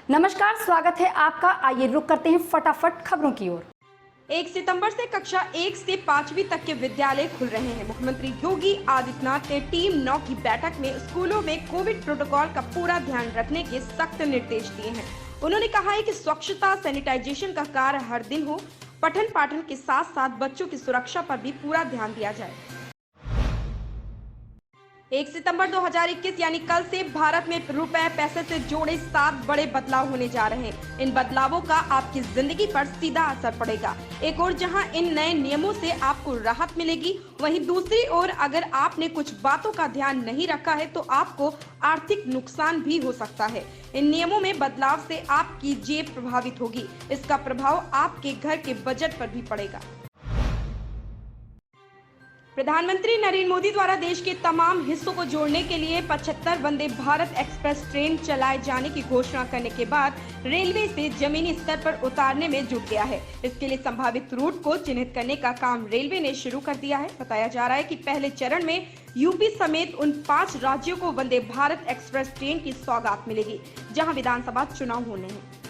नमस्कार, स्वागत है आपका। आइए रुक करते हैं फटाफट खबरों की ओर। 1 सितंबर से कक्षा 1 से 5वीं तक के विद्यालय खुल रहे हैं। मुख्यमंत्री योगी आदित्यनाथ ने टीम 9 की बैठक में स्कूलों में कोविड प्रोटोकॉल का पूरा ध्यान रखने के सख्त निर्देश दिए हैं। उन्होंने कहा है कि स्वच्छता, सैनिटाइजेशन का कार्य हर दिन हो। पठन पाठन के साथ साथ बच्चों की सुरक्षा पर भी पूरा ध्यान दिया जाए। 1 सितंबर 2021 यानी कल से भारत में रुपए पैसे से जुड़े 7 बड़े बदलाव होने जा रहे हैं। इन बदलावों का आपकी जिंदगी पर सीधा असर पड़ेगा। एक ओर जहां इन नए नियमों से आपको राहत मिलेगी, वहीं दूसरी ओर अगर आपने कुछ बातों का ध्यान नहीं रखा है तो आपको आर्थिक नुकसान भी हो सकता है। इन नियमों में बदलाव से आपकी जेब प्रभावित होगी। इसका प्रभाव आपके घर के बजट पर भी पड़ेगा। प्रधानमंत्री नरेंद्र मोदी द्वारा देश के तमाम हिस्सों को जोड़ने के लिए 75 वंदे भारत एक्सप्रेस ट्रेन चलाए जाने की घोषणा करने के बाद रेलवे इसे जमीनी स्तर पर उतारने में जुट गया है। इसके लिए संभावित रूट को चिन्हित करने का काम रेलवे ने शुरू कर दिया है। बताया जा रहा है कि पहले चरण में यूपी समेत उन 5 राज्यों को वंदे भारत एक्सप्रेस ट्रेन की सौगात मिलेगी, जहां विधानसभा चुनाव होने हैं।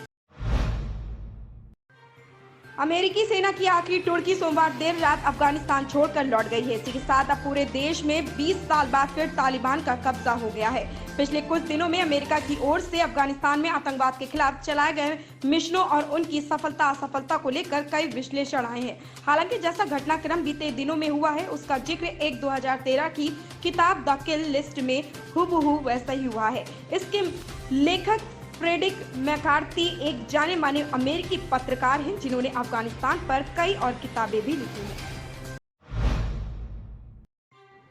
अमेरिकी सेना की आखिरी टुकड़ी सोमवार देर रात अफगानिस्तान छोड़कर लौट गई है। इसी के साथ अब पूरे देश में 20 साल बाद फिर तालिबान का कब्जा हो गया है। पिछले कुछ दिनों में अमेरिका की ओर से अफगानिस्तान में आतंकवाद के खिलाफ चलाए गए मिशनों और उनकी सफलता असफलता को लेकर कई विश्लेषण आए हैं। हालांकि जैसा घटनाक्रम बीते दिनों में हुआ है, उसका जिक्र 2013 की किताब द किल लिस्ट में हुबहू वैसा ही हुआ है। इसके लेखक फ्रेडरिक मैकार्थी एक जाने माने अमेरिकी पत्रकार हैं, जिन्होंने अफगानिस्तान पर कई और किताबें भी लिखी हैं।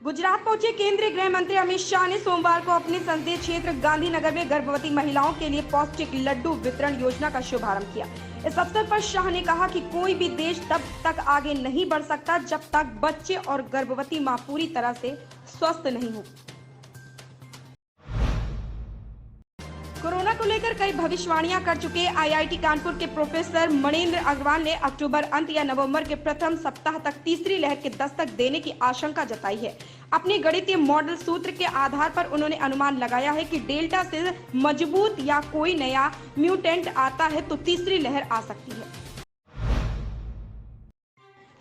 गुजरात पहुंचे केंद्रीय गृह मंत्री अमित शाह ने सोमवार को अपने संसदीय क्षेत्र गांधीनगर में गर्भवती महिलाओं के लिए पौष्टिक लड्डू वितरण योजना का शुभारंभ किया। इस अवसर पर शाह ने कहा कि कोई भी देश तब तक आगे नहीं बढ़ सकता जब तक बच्चे और गर्भवती मां पूरी तरह से स्वस्थ नहीं हो। कोरोना को लेकर कई भविष्यवाणियां कर चुके आईआईटी कानपुर के प्रोफेसर मणिन्द्र अग्रवाल ने अक्टूबर अंत या नवंबर के प्रथम सप्ताह तक तीसरी लहर के दस्तक देने की आशंका जताई है। अपने गणितीय मॉडल सूत्र के आधार पर उन्होंने अनुमान लगाया है कि डेल्टा से मजबूत या कोई नया म्यूटेंट आता है तो तीसरी लहर आ सकती है।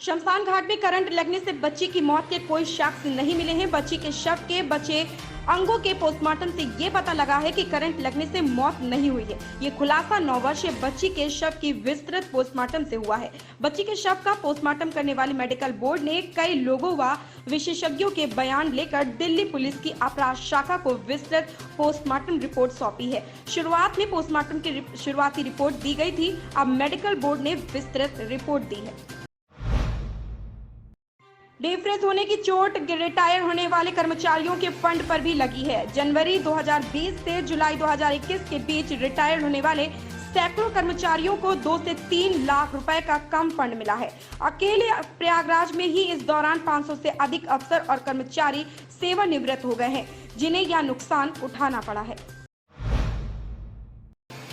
शमशान घाट में करंट लगने से बच्ची की मौत के कोई साक्ष्य नहीं मिले हैं। बच्ची के शव के बचे अंगों के पोस्टमार्टम से ये पता लगा है कि करंट लगने से मौत नहीं हुई है। ये खुलासा 9 वर्षीय बच्ची के शव की विस्तृत पोस्टमार्टम से हुआ है। बच्ची के शव का पोस्टमार्टम करने वाली मेडिकल बोर्ड ने कई लोगों व विशेषज्ञों के बयान लेकर दिल्ली पुलिस की अपराध शाखा को विस्तृत पोस्टमार्टम रिपोर्ट सौंपी है। शुरुआत में पोस्टमार्टम की शुरुआती रिपोर्ट दी गई थी, अब मेडिकल बोर्ड ने विस्तृत रिपोर्ट दी है। डिफ्रेंस होने की चोट रिटायर होने वाले कर्मचारियों के फंड पर भी लगी है। जनवरी 2020 से जुलाई 2021 के बीच रिटायर होने वाले सैकड़ों कर्मचारियों को 2 से 3 लाख रुपए का कम फंड मिला है। अकेले प्रयागराज में ही इस दौरान 500 से अधिक अफसर और कर्मचारी सेवानिवृत्त हो गए हैं, जिन्हें यह नुकसान उठाना पड़ा है।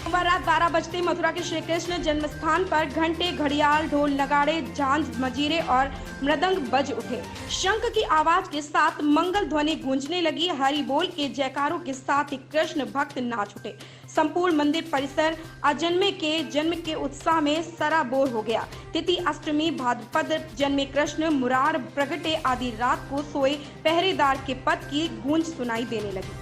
सोमवार रात 12 बजते मथुरा के श्री कृष्ण जन्म स्थान पर घंटे, घड़ियाल, ढोल, नगाड़े, झांझ, मजीरे और मृदंग बज उठे। शंख की आवाज के साथ मंगल ध्वनि गूंजने लगी। हरि बोल के जयकारों के साथ ही कृष्ण भक्त नाच उठे। संपूर्ण मंदिर परिसर अजन्मे के जन्म के उत्साह में सराबोर हो गया। तिथि अष्टमी, भाद्रपद जन्मे कृष्ण, मुरार प्रगटे आदि रात को सोए पहरेदार के पद की गूंज सुनाई देने लगी।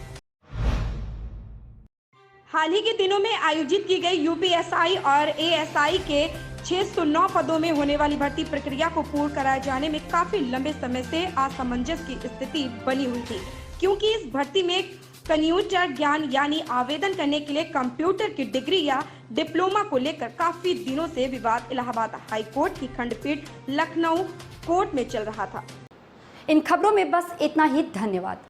हाल ही के दिनों में आयोजित की गई यूपीएसआई और एएसआई के 609 पदों में होने वाली भर्ती प्रक्रिया को पूर्ण कराए जाने में काफी लंबे समय से असमंजस की स्थिति बनी हुई थी, क्योंकि इस भर्ती में कंप्यूटर ज्ञान यानी आवेदन करने के लिए कंप्यूटर की डिग्री या डिप्लोमा को लेकर काफी दिनों से विवाद इलाहाबाद हाई कोर्ट की खंडपीठ लखनऊ कोर्ट में चल रहा था। इन खबरों में बस इतना ही। धन्यवाद।